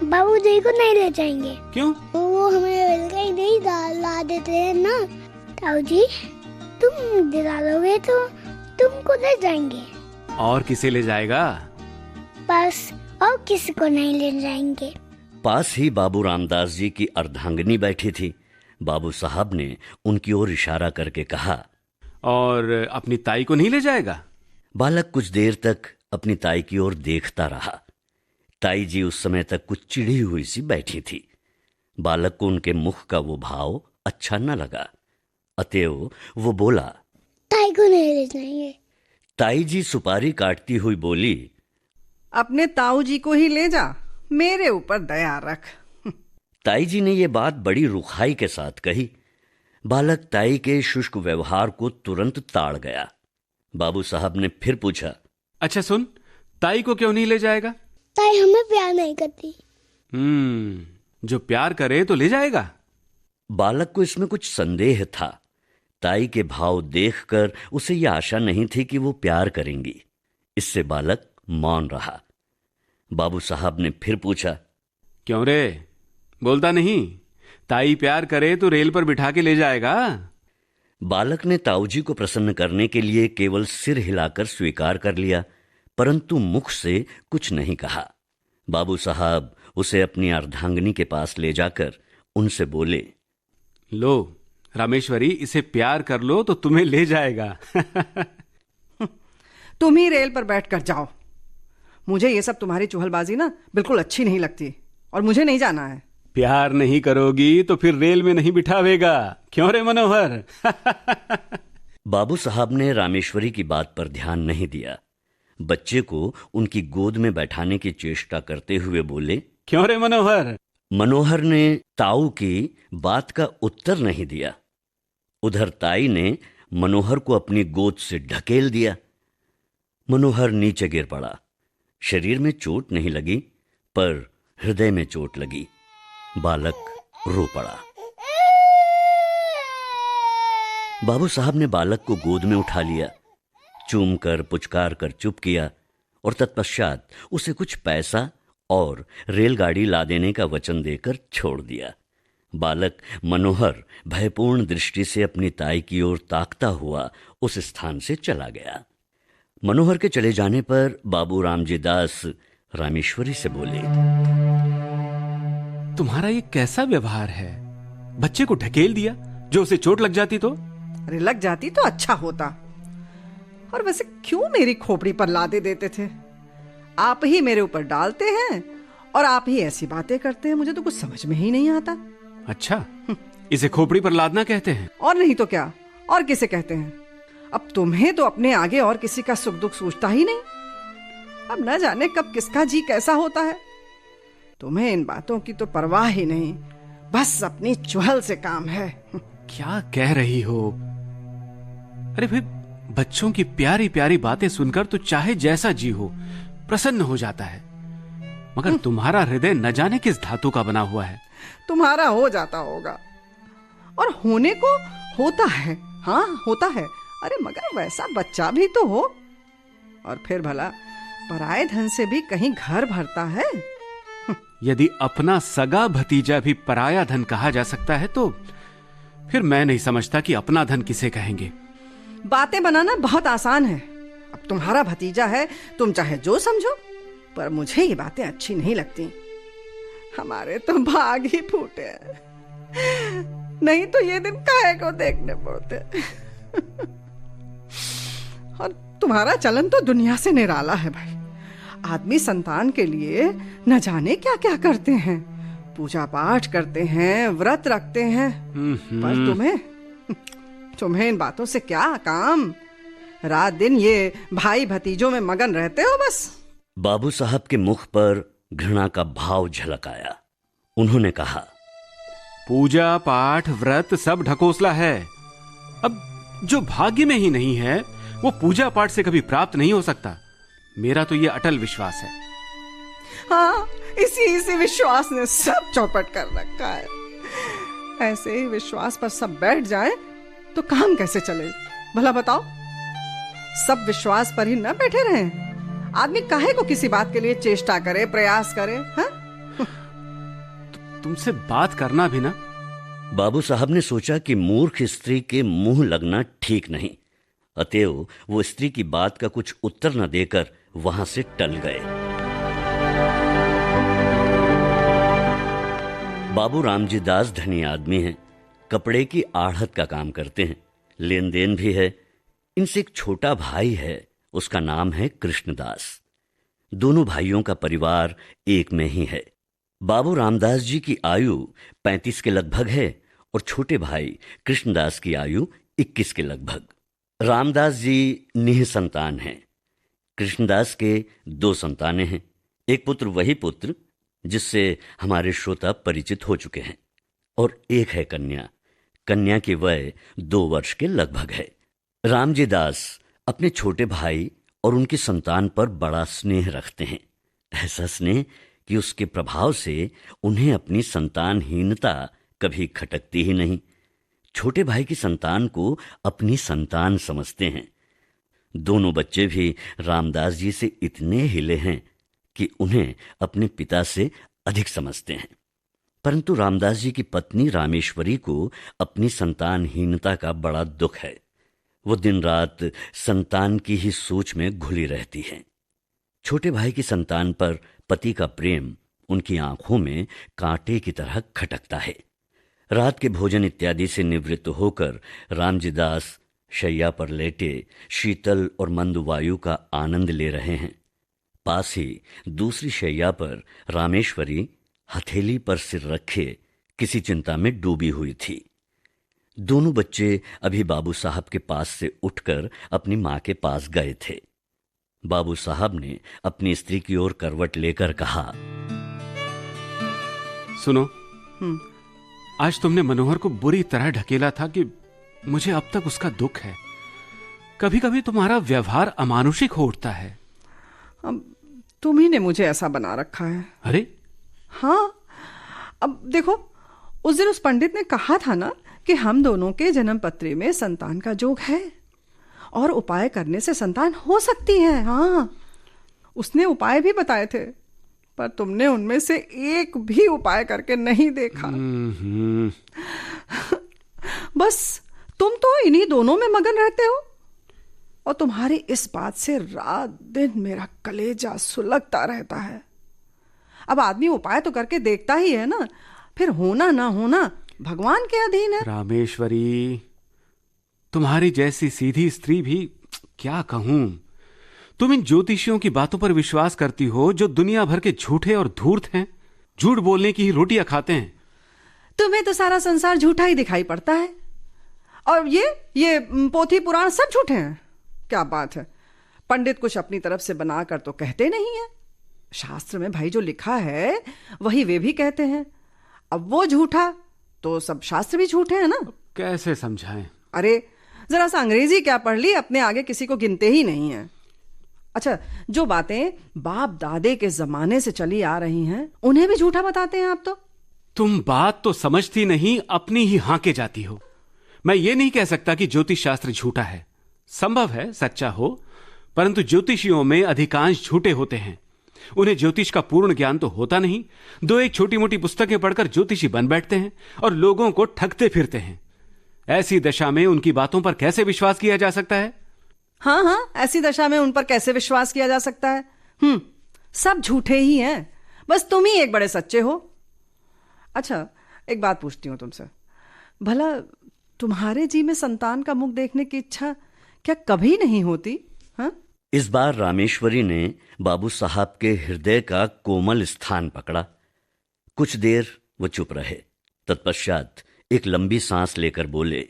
बाबू जी को नहीं ले जाएंगे। क्यों? वो हमें रेलगाड़ी नहीं ला देते हैं ना। ताऊ जी, तुम दिला दोगे तो तुमको ले जाएंगे। और किसे ले जाएगा? बस, और किसी को नहीं ले जाएंगे। पास ही बाबू रामदास जी की अर्धांगिनी बैठी थी। बाबू साहब ने उनकी ओर इशारा करके कहा, और अपनी ताई को नहीं ले जाएगा? बालक कुछ देर तक अपनी ताई की ओर देखता रहा। ताई जी उस समय तक कुछ चिढ़ी हुई सी बैठी थी। बालक को उनके मुख का वो भाव अच्छा न लगा, अतएव वो बोला, ताई को नहीं ले जाएंगे। ताई जी सुपारी काटती हुई बोली, अपने ताऊ जी को ही ले जा, मेरे ऊपर दया रख। ताई जी ने ये बात बड़ी रुखाई के साथ कही। बालक ताई के शुष्क व्यवहार को तुरंत ताड़ गया। बाबू साहब ने फिर पूछा, अच्छा सुन, ताई को क्यों नहीं ले जाएगा? ताई हमें प्यार नहीं करती। जो प्यार करे तो ले जाएगा। बालक को इसमें कुछ संदेह था। ताई के भाव देखकर उसे यह आशा नहीं थी कि वो प्यार करेंगी। इससे बालक मौन रहा। बाबू साहब ने फिर पूछा, क्यों रे, बोलता नहीं? ताई प्यार करे तो रेल पर बिठा के ले जाएगा। बालक ने ताऊजी को प्रसन्न करने के लिए केवल सिर हिलाकर स्वीकार कर लिया, परंतु मुख से कुछ नहीं कहा। बाबू साहब उसे अपनी अर्धांगिनी के पास ले जाकर उनसे बोले, लो रामेश्वरी, इसे प्यार कर लो तो तुम्हें ले जाएगा। तुम ही रेल पर बैठकर जाओ, मुझे ये सब तुम्हारी चुहलबाजी ना बिल्कुल अच्छी नहीं लगती, और मुझे नहीं जाना है। प्यार नहीं करोगी तो फिर रेल में नहीं बिठावेगा, क्यों रे मनोहर? बाबू साहब ने रामेश्वरी की बात पर ध्यान नहीं दिया। बच्चे को उनकी गोद में बैठाने की चेष्टा करते हुए बोले, क्यों रे मनोहर? मनोहर ने ताऊ की बात का उत्तर नहीं दिया। उधर ताई ने मनोहर को अपनी गोद से ढकेल दिया। मनोहर नीचे गिर पड़ा। शरीर में चोट नहीं लगी, पर हृदय में चोट लगी। बालक रो पड़ा। बाबू साहब ने बालक को गोद में उठा लिया, चूम कर पुचकार कर चुप किया और तत्पश्चात उसे कुछ पैसा और रेलगाड़ी ला देने का वचन देकर छोड़ दिया। बालक मनोहर भयपूर्ण दृष्टि से अपनी ताई की ओर ताकता हुआ उस स्थान से चला गया। मनोहर के चले जाने पर बाबू रामजी दास रामेश्वरी से बोले, तुम्हारा ये कैसा व्यवहार है? बच्चे को ढकेल दिया, जो उसे चोट लग जाती तो? अरे लग जाती तो अच्छा होता। और वैसे क्यों मेरी खोपड़ी पर लादे देते थे? आप ही मेरे ऊपर डालते हैं और आप ही ऐसी बातें करते हैं, मुझे तो कुछ समझ में ही नहीं आता। अच्छा, इसे खोपड़ी पर लादना कहते हैं? और नहीं तो क्या, और किसे कहते हैं? अब तुम्हें तो अपने आगे और किसी का सुख दुख सोचता ही नहीं। अब न जाने कब किसका जी कैसा होता है। तुम्हें इन बातों की तो परवाह ही नहीं, बस अपनी चुहल से काम है। क्या कह रही हो? अरे भाई, बच्चों की प्यारी प्यारी बातें सुनकर तो चाहे जैसा जी हो प्रसन्न हो जाता है, मगर तुम्हारा हृदय न जाने किस धातु का बना हुआ है। तुम्हारा हो जाता होगा, और होने को होता है। हाँ होता है, अरे मगर वैसा बच्चा भी तो हो। और फिर भला पराये धन से भी कहीं घर भरता है? यदि अपना सगा भतीजा भी पराया धन कहा जा सकता है तो फिर मैं नहीं समझता कि अपना धन किसे कहेंगे। बातें बनाना बहुत आसान है। अब तुम्हारा भतीजा है, तुम चाहे जो समझो, पर मुझे ये बातें अच्छी नहीं लगती। हमारे तो भाग ही फूटे हैं, नहीं तो ये दिन काहे को देखने पड़ते। और तुम्हारा चलन तो दुनिया से निराला है भाई। आदमी संतान के लिए न जाने क्या क्या करते हैं, पूजा पाठ करते हैं, व्रत रखते हैं, पर तुम्हें इन बातों से क्या काम? रात दिन ये भाई भतीजों में मगन रहते हो बस। बाबू साहब के मुख पर घृणा का भाव झलक आया। उन्होंने कहा, पूजा पाठ व्रत सब ढकोसला है। अब जो भाग्य में ही नहीं है वो पूजा पाठ से कभी प्राप्त नहीं हो सकता। मेरा तो ये अटल विश्वास है। हाँ, इसी विश्वास ने सब चौपट कर रखा है। ऐसे ही विश्वास पर सब बैठ जाए तो काम कैसे चले? भला बताओ, सब विश्वास पर ही न बैठे रहें। आदमी काहे को किसी बात के लिए चेष्टा करे, प्रयास करे? हाँ? तुमसे बात करना भी ना। बाबू साहब ने सोचा कि मूर्ख स्त्री के मुंह लगना ठीक नहीं, अतएव वो स्त्री की बात का कुछ उत्तर न देकर वहां से टल गए। बाबू रामजी दास धनी आदमी हैं, कपड़े की आढ़त का काम करते हैं, लेन देन भी है। इनसे एक छोटा भाई है, उसका नाम है कृष्णदास। दोनों भाइयों का परिवार एक में ही है। बाबू रामदास जी की आयु 35 के लगभग है और छोटे भाई कृष्णदास की आयु 21 के लगभग। रामदास जी निःसंतान हैं। कृष्णदास के 2 संतानें हैं। एक पुत्र वही पुत्र जिससे हमारे श्रोता परिचित हो चुके हैं, और एक है कन्या। कन्या की वय 2 वर्ष के लगभग है। रामजी दास अपने छोटे भाई और उनकी संतान पर बड़ा स्नेह रखते हैं, ऐसा स्नेह कि उसके प्रभाव से उन्हें अपनी संतानहीनता कभी खटकती ही नहीं। छोटे भाई की संतान को अपनी संतान समझते हैं। दोनों बच्चे भी रामदास जी से इतने हिले हैं कि उन्हें अपने पिता से अधिक समझते हैं। परंतु रामदास जी की पत्नी रामेश्वरी को अपनी संतानहीनता का बड़ा दुख है। वो दिन रात संतान की ही सोच में घुली रहती हैं। छोटे भाई की संतान पर पति का प्रेम उनकी आंखों में कांटे की तरह खटकता है। रात के भोजन इत्यादि से निवृत्त होकर रामजी दास शैया पर लेटे शीतल और मंद वायु का आनंद ले रहे हैं। पास ही दूसरी शैया पर रामेश्वरी हथेली पर सिर रखे किसी चिंता में डूबी हुई थी। दोनों बच्चे अभी बाबू साहब के पास से उठकर अपनी मां के पास गए थे। बाबू साहब ने अपनी स्त्री की ओर करवट लेकर कहा, सुनो, आज तुमने मनोहर को बुरी तरह ढकेला था कि मुझे अब तक उसका दुख है। कभी कभी तुम्हारा व्यवहार अमानुषिक हो उठता है। अब तुम ही ने मुझे ऐसा बना रखा है। अरे हाँ, अब देखो, उस दिन उस पंडित ने कहा था ना कि हम दोनों के जन्म पत्री में संतान का जोग है और उपाय करने से संतान हो सकती है। हाँ, उसने उपाय भी बताए थे, पर तुमने उनमें से एक भी उपाय करके नहीं देखा। बस तुम तो इन्हीं दोनों में मगन रहते हो, और तुम्हारी इस बात से रात दिन मेरा कलेजा सुलगता रहता है। अब आदमी उपाय तो करके देखता ही है ना, फिर होना ना होना भगवान के अधीन है। रामेश्वरी, तुम्हारी जैसी सीधी स्त्री भी क्या कहूं। तुम इन ज्योतिषियों की बातों पर विश्वास करती हो जो दुनिया भर के झूठे और धूर्त हैं, झूठ बोलने की ही रोटियां खाते हैं। तुम्हें तो सारा संसार झूठा ही दिखाई पड़ता है, और ये पोथी पुराण सब झूठे हैं। क्या बात है, पंडित कुछ अपनी तरफ से बनाकर तो कहते नहीं है। शास्त्र में भाई जो लिखा है वही वे भी कहते हैं। अब वो झूठा तो सब शास्त्र भी झूठे हैं ना। कैसे समझाएं? अरे जरा सा अंग्रेजी क्या पढ़ ली, अपने आगे किसी को गिनते ही नहीं है। अच्छा, जो बातें बाप दादे के जमाने से चली आ रही हैं उन्हें भी झूठा बताते हैं आप तो। तुम बात तो समझती नहीं, अपनी ही हांके जाती हो। मैं ये नहीं कह सकता कि ज्योतिष शास्त्र झूठा है। संभव है सच्चा हो, परंतु ज्योतिषियों में अधिकांश झूठे होते हैं। उन्हें ज्योतिष का पूर्ण ज्ञान तो होता नहीं। दो एक छोटी मोटी पुस्तकें पढ़कर ज्योतिषी बन बैठते हैं और लोगों को ठगते फिरते हैं। ऐसी दशा में उनकी बातों पर कैसे विश्वास किया जा सकता है? हाँ, ऐसी दशा में उन पर कैसे विश्वास किया जा सकता है? सब झूठे ही हैं, बस तुम ही एक बड़े सच्चे हो। अच्छा, एक बात पूछती हूँ तुमसे, भला तुम्हारे जी में संतान का मुख देखने की इच्छा क्या कभी नहीं होती? हाँ, इस बार रामेश्वरी ने बाबू साहब के हृदय का कोमल स्थान पकड़ा। कुछ देर वो चुप रहे, तत्पश्चात एक लंबी सांस लेकर बोले,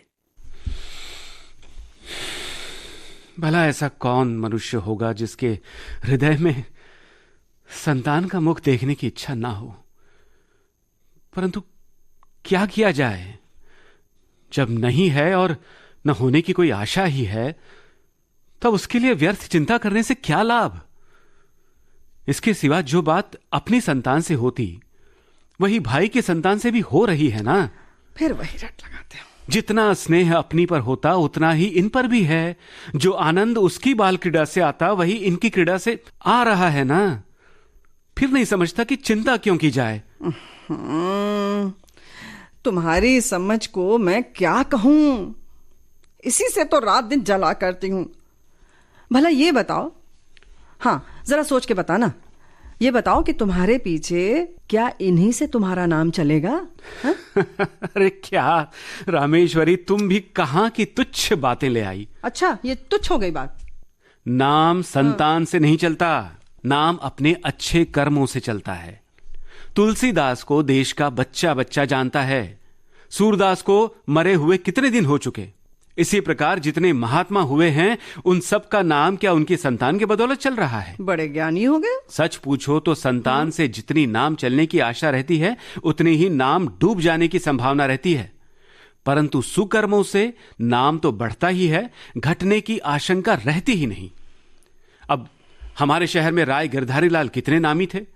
भला ऐसा कौन मनुष्य होगा जिसके हृदय में संतान का मुख देखने की इच्छा ना हो? परंतु क्या किया जाए? जब नहीं है और न होने की कोई आशा ही है, तब उसके लिए व्यर्थ चिंता करने से क्या लाभ? इसके सिवा जो बात अपनी संतान से होती वही भाई की संतान से भी हो रही है ना। फिर वही रट लगाते हो। जितना स्नेह अपनी पर होता उतना ही इन पर भी है। जो आनंद उसकी बाल क्रीड़ा से आता वही इनकी क्रीड़ा से आ रहा है ना। फिर नहीं समझता कि चिंता क्यों की जाए। तुम्हारी समझ को मैं क्या कहूं, इसी से तो रात दिन जला करती हूं। भला ये बताओ, हाँ जरा सोच के बताना, ये बताओ कि तुम्हारे पीछे क्या इन्हीं से तुम्हारा नाम चलेगा? अरे क्या रामेश्वरी, तुम भी कहां की तुच्छ बातें ले आई। अच्छा, ये तुच्छ हो गई बात। नाम संतान से नहीं चलता, नाम अपने अच्छे कर्मों से चलता है। तुलसीदास को देश का बच्चा बच्चा जानता है। सूरदास को मरे हुए कितने दिन हो चुके। इसी प्रकार जितने महात्मा हुए हैं उन सब का नाम क्या उनकी संतान के बदौलत चल रहा है। बड़े ज्ञानी हो गए। सच पूछो तो संतान से जितनी नाम चलने की आशा रहती है उतनी ही नाम डूब जाने की संभावना रहती है। परंतु सुकर्मों से नाम तो बढ़ता ही है, घटने की आशंका रहती ही नहीं। अब हमारे शहर में राय गिरधारी लाल कितने नामी थे,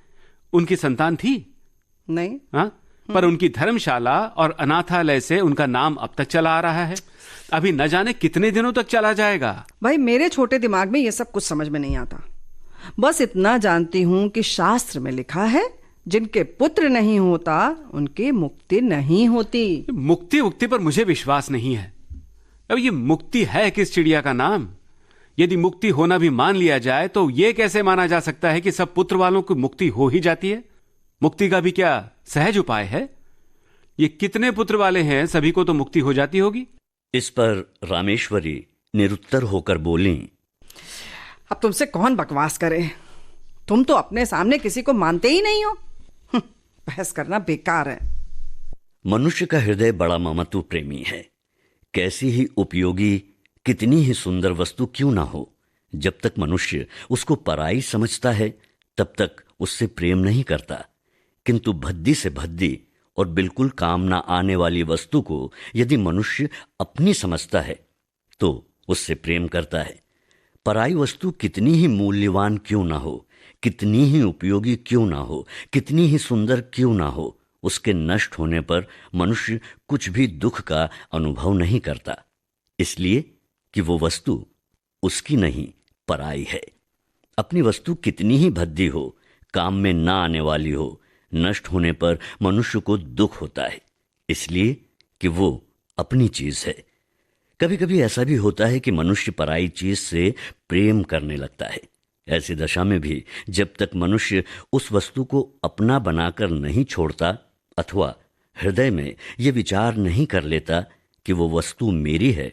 उनकी संतान थी नहीं? हाँ, पर उनकी धर्मशाला और अनाथालय से उनका नाम अब तक चला आ रहा है। अभी न जाने कितने दिनों तक चला जाएगा। भाई मेरे छोटे दिमाग में ये सब कुछ समझ में नहीं आता। बस इतना जानती हूं कि शास्त्र में लिखा है जिनके पुत्र नहीं होता उनकी मुक्ति नहीं होती। मुक्ति पर मुझे विश्वास नहीं है। अब ये मुक्ति है किस चिड़िया का नाम? यदि मुक्ति होना भी मान लिया जाए तो यह कैसे माना जा सकता है कि सब पुत्र वालों को मुक्ति हो ही जाती है? मुक्ति का भी क्या सहज उपाय है? ये कितने पुत्र वाले हैं, सभी को तो मुक्ति हो जाती होगी। इस पर रामेश्वरी निरुत्तर होकर बोली, अब तुमसे कौन बकवास करे? तुम तो अपने सामने किसी को मानते ही नहीं हो। बहस करना बेकार है। मनुष्य का हृदय बड़ा ममत्व प्रेमी है। कैसी ही उपयोगी, कितनी ही सुंदर वस्तु क्यों ना हो, जब तक मनुष्य उसको पराई समझता है तब तक उससे प्रेम नहीं करता। किंतु भद्दी से भद्दी और बिल्कुल काम ना आने वाली वस्तु को यदि मनुष्य अपनी समझता है तो उससे प्रेम करता है। पराई वस्तु कितनी ही मूल्यवान क्यों ना हो, कितनी ही उपयोगी क्यों ना हो, कितनी ही सुंदर क्यों ना हो, उसके नष्ट होने पर मनुष्य कुछ भी दुख का अनुभव नहीं करता, इसलिए कि वो वस्तु उसकी नहीं, पराई है। अपनी वस्तु कितनी ही भद्दी हो, काम में ना आने वाली हो, नष्ट होने पर मनुष्य को दुख होता है, इसलिए कि वो अपनी चीज है। कभी कभी ऐसा भी होता है कि मनुष्य पराई चीज से प्रेम करने लगता है। ऐसी दशा में भी जब तक मनुष्य उस वस्तु को अपना बनाकर नहीं छोड़ता अथवा हृदय में ये विचार नहीं कर लेता कि वो वस्तु मेरी है,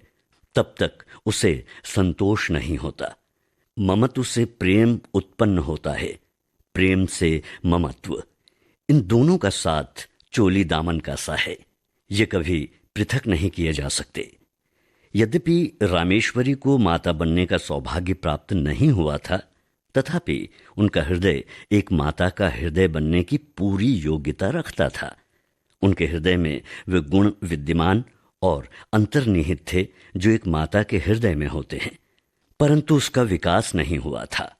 तब तक उसे संतोष नहीं होता। ममत्व से प्रेम उत्पन्न होता है, प्रेम से ममत्व। इन दोनों का साथ चोली दामन का सा है, ये कभी पृथक नहीं किए जा सकते। यद्यपि रामेश्वरी को माता बनने का सौभाग्य प्राप्त नहीं हुआ था, तथापि उनका हृदय एक माता का हृदय बनने की पूरी योग्यता रखता था। उनके हृदय में वे गुण विद्यमान और अंतर्निहित थे जो एक माता के हृदय में होते हैं, परंतु उसका विकास नहीं हुआ था।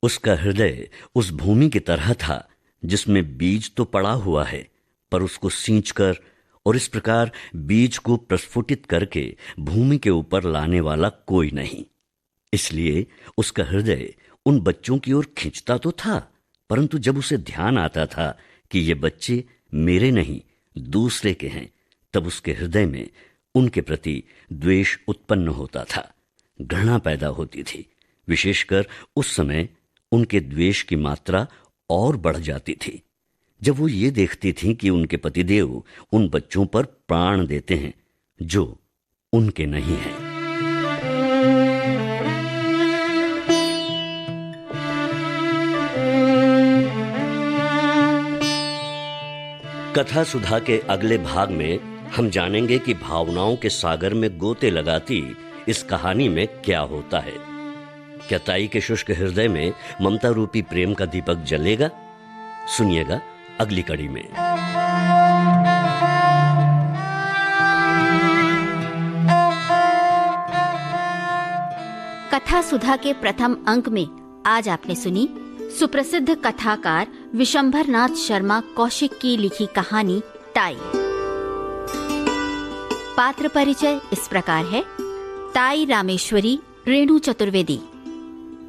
उसका हृदय उस भूमि की तरह था जिसमें बीज तो पड़ा हुआ है, पर उसको सींचकर और इस प्रकार बीज को प्रस्फुटित करके भूमि के ऊपर लाने वाला कोई नहीं। इसलिए उसका हृदय उन बच्चों की ओर खींचता तो था, परंतु जब उसे ध्यान आता था कि ये बच्चे मेरे नहीं दूसरे के हैं, तब उसके हृदय में उनके प्रति द्वेष उत्पन्न होता था, घृणा पैदा होती थी। विशेषकर उस समय उनके द्वेष की मात्रा और बढ़ जाती थी जब वो ये देखती थीं कि उनके पतिदेव उन बच्चों पर प्राण देते हैं जो उनके नहीं हैं। कथा सुधा के अगले भाग में हम जानेंगे कि भावनाओं के सागर में गोते लगाती इस कहानी में क्या होता है। क्या ताई के शुष्क हृदय में ममता रूपी प्रेम का दीपक जलेगा? सुनिएगा अगली कड़ी में। कथा सुधा के प्रथम अंक में आज आपने सुनी सुप्रसिद्ध कथाकार विशंभरनाथ शर्मा कौशिक की लिखी कहानी ताई। पात्र परिचय इस प्रकार है। ताई रामेश्वरी रेणु चतुर्वेदी,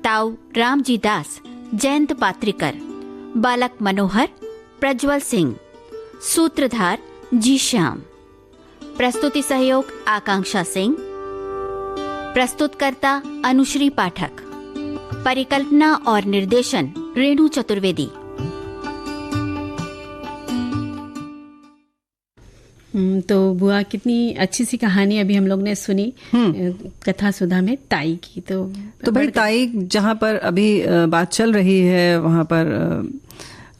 ताऊ रामजी दास जयंत पात्रिकर, बालक मनोहर प्रज्वल सिंह, सूत्रधार जी श्याम। प्रस्तुति सहयोग आकांक्षा सिंह, प्रस्तुतकर्ता अनुश्री पाठक, परिकल्पना और निर्देशन रेणु चतुर्वेदी। तो बुआ कितनी अच्छी सी कहानी अभी हम लोग ने सुनी कथा सुधा में ताई की। तो भाई ताई जहाँ पर अभी बात चल रही है वहाँ पर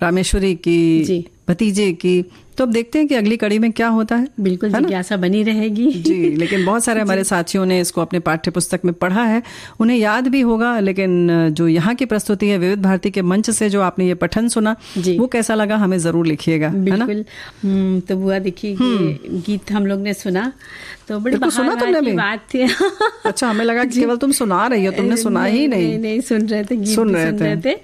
रामेश्वरी की भतीजे की, तो अब देखते हैं कि अगली कड़ी में क्या होता है। बिल्कुल जिज्ञासा बनी रहेगी जी। लेकिन बहुत सारे हमारे साथियों ने इसको अपने पाठ्य पुस्तक में पढ़ा है, उन्हें याद भी होगा, लेकिन जो यहाँ की प्रस्तुति है विविध भारती के मंच से जो आपने ये पठन सुना वो कैसा लगा हमें जरूर लिखिएगा। बिल्कुल। तो बुआ देखिए गीत हम लोग ने सुना तो बड़ी बहार की बात थी। अच्छा, हमें लगा कि केवल तुम सुना रही हो, तुमने सुना ही नहीं सुन रहे थे, गीत सुन रहे थे।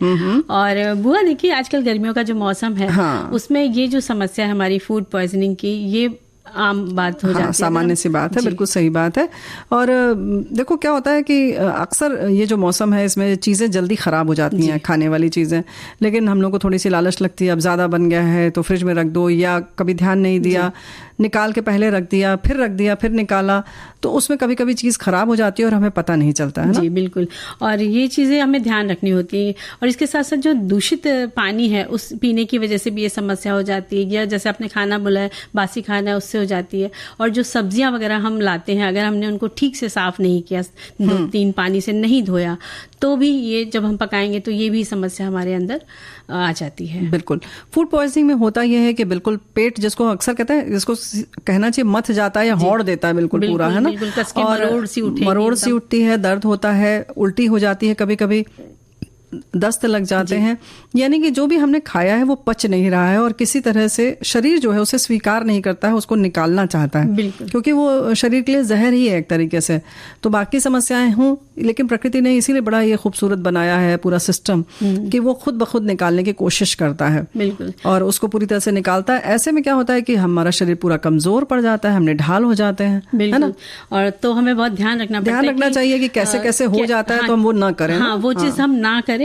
और बुआ देखिए आजकल गर्मियों का जो मौसम है उसमें ये जो समस्या है हमारी फूड पॉइजनिंग की, ये आम बात हो जाती है, सामान्य सी बात है। बिल्कुल सही बात है। और देखो क्या होता है कि अक्सर ये जो मौसम है इसमें चीज़ें जल्दी ख़राब हो जाती हैं, खाने वाली चीज़ें, लेकिन हम लोग को थोड़ी सी लालच लगती है, अब ज़्यादा बन गया है तो फ्रिज में रख दो, या कभी ध्यान नहीं दिया, निकाल के पहले रख दिया, फिर निकाला, तो उसमें कभी कभी चीज़ ख़राब हो जाती है और हमें पता नहीं चलता है ना। जी बिल्कुल। और ये चीज़ें हमें ध्यान रखनी होती है। और इसके साथ साथ जो दूषित पानी है उस पीने की वजह से भी ये समस्या हो जाती है, या जैसे आपने खाना बोला है बासी खाना है उससे उससे हो जाती है। और जो सब्जियां वगैरह हम लाते हैं, अगर हमने उनको ठीक से साफ नहीं किया, 2-3 पानी से नहीं धोया, तो भी ये जब हम पकाएंगे तो ये भी समस्या हमारे अंदर आ जाती है। बिल्कुल। फूड पॉइजनिंग में होता यह है कि बिल्कुल पेट, जिसको अक्सर कहते हैं, जिसको कहना चाहिए मथ जाता है या हौड़ देता है बिल्कुल पूरा, है ना, और मरोड़ सी उठती है, दर्द होता है, उल्टी हो जाती है, कभी कभी दस्त लग जाते हैं। यानी कि जो भी हमने खाया है वो पच नहीं रहा है और किसी तरह से शरीर जो है उसे स्वीकार नहीं करता है, उसको निकालना चाहता है, क्योंकि वो शरीर के लिए जहर ही है एक तरीके से। तो बाकी समस्याएं हों, लेकिन प्रकृति ने इसीलिए बड़ा ये खूबसूरत बनाया है पूरा सिस्टम कि वो खुद ब खुद निकालने की कोशिश करता है और उसको पूरी तरह से निकालता है। ऐसे में क्या होता है कि हमारा शरीर पूरा कमजोर पड़ जाता है, हम निढाल हो जाते हैं, है ना। और तो हमें बहुत ध्यान रखना चाहिए कि कैसे कैसे हो जाता है, तो हम वो ना करें। हाँ, वो चीज हम ना करें।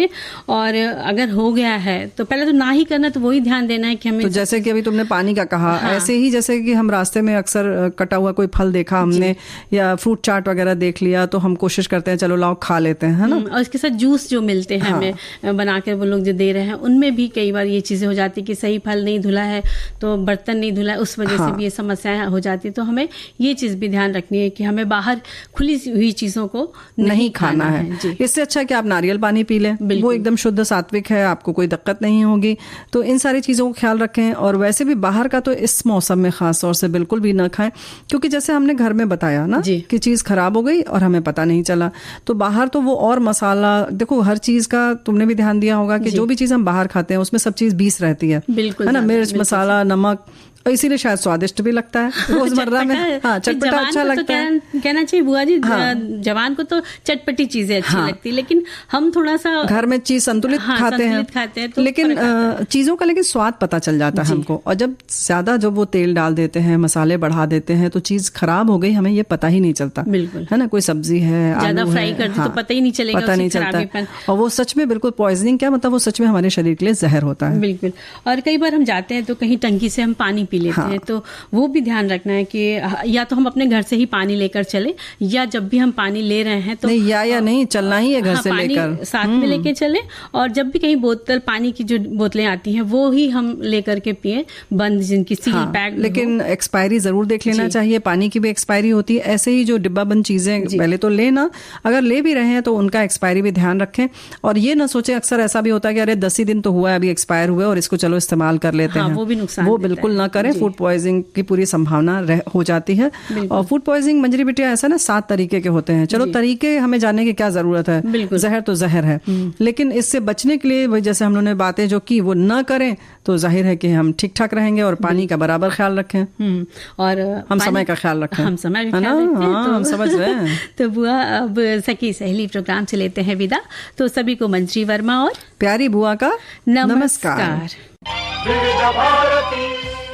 और अगर हो गया है तो पहले तो ना ही करना, तो वही ध्यान देना है कि हमें, तो जैसे कि अभी तुमने पानी का कहा, ऐसे ही जैसे कि हम रास्ते में अक्सर कटा हुआ कोई फल देखा हमने या फ्रूट चाट वगैरह देख लिया, तो हम कोशिश करते हैं चलो लाओ खा लेते हैं, है ना। और इसके साथ जूस जो मिलते हैं हमें बनाकर वो लोग जो दे रहे हैं, उनमें भी कई बार ये चीजें हो जाती है कि सही फल नहीं धुला है, तो बर्तन नहीं धुला है, उस वजह से भी ये समस्याएं हो जाती है। तो हमें ये चीज भी ध्यान रखनी है कि हमें बाहर खुली हुई चीजों को नहीं खाना है। इससे अच्छा कि आप नारियल पानी पी लें, वो एकदम शुद्ध सात्विक है, आपको कोई दिक्कत नहीं होगी। तो इन सारी चीज़ों को ख्याल रखें। और वैसे भी बाहर का तो इस मौसम में खास तौर से बिल्कुल भी ना खाएं, क्योंकि जैसे हमने घर में बताया ना कि चीज़ खराब हो गई और हमें पता नहीं चला। तो बाहर तो वो और मसाला, देखो हर चीज़ का तुमने भी ध्यान दिया होगा कि जो भी चीज़ हम बाहर खाते हैं उसमें सब चीज़ 20 रहती है, है ना, मिर्च मसाला नमक, और इसीलिए शायद स्वादिष्ट भी लगता है रोजमर्रा में। हाँ, चटपटा अच्छा लगता है। कहना चाहिए बुआ जी, जवान को तो चटपटी चीजें अच्छी लगती है, लेकिन हम थोड़ा सा घर में चीज संतुलित खाते हैं तो लेकिन चीजों का लेकिन स्वाद पता चल जाता है हमको। और जब ज्यादा जब वो तेल डाल देते हैं, मसाले बढ़ा देते हैं, तो चीज खराब हो गई, हमें ये पता ही नहीं चलता, है ना। कोई सब्जी है, ज्यादा फ्राई कर दे तो पता ही नहीं चलेगा, पता नहीं चलता। और वो सच में बिल्कुल पॉइजनिंग, क्या मतलब वो सच में हमारे शरीर के लिए जहर होता है। बिल्कुल। और कई बार हम जाते हैं तो कहीं टंकी से हम पानी पी लेते हैं, तो वो भी ध्यान रखना है कि या तो हम अपने घर से ही पानी लेकर चले, या जब भी हम पानी ले रहे हैं तो नहीं चलना ही है घर से लेकर, साथ में लेके चले। और जब भी कहीं बोतल, पानी की जो बोतलें आती हैं वो ही हम लेकर के पिए, बंद, जिनकी सील पैक। लेकिन एक्सपायरी जरूर देख लेना चाहिए, पानी की भी एक्सपायरी होती है। ऐसे ही जो डिब्बा बंद चीजें पहले तो लेना, अगर ले भी रहे हैं तो उनका एक्सपायरी भी ध्यान रखें। और ये ना सोचे, अक्सर ऐसा भी होता है कि अरे 10 ही दिन तो हुआ है, अभी एक्सपायर हुए और इसको चलो इस्तेमाल कर लेते हैं, वो भी नुकसान, वो बिल्कुल ना करें। फूड पॉइजनिंग की पूरी संभावना हो जाती है। और फूड पॉइजनिंग मंजरी बिटिया ऐसा ना 7 तरीके के होते हैं। चलो तरीके हमें जानने की क्या जरूरत है, जहर तो जहर है, लेकिन इससे बचने के लिए जैसे हम लोगों ने बातें जो की वो न करें, तो जाहिर है कि हम ठीक ठाक रहेंगे। और पानी का बराबर ख्याल रखें, और हम समय का ख्याल रखें, हम समय का ख्याल रखते हैं, तो हम समझ रहे हैं। तो बुआ, अब सखी सहेली प्रोग्राम से लेते हैं विदा। तो सभी को मंजरी वर्मा और प्यारी बुआ का नमस्कार। विविध भारती।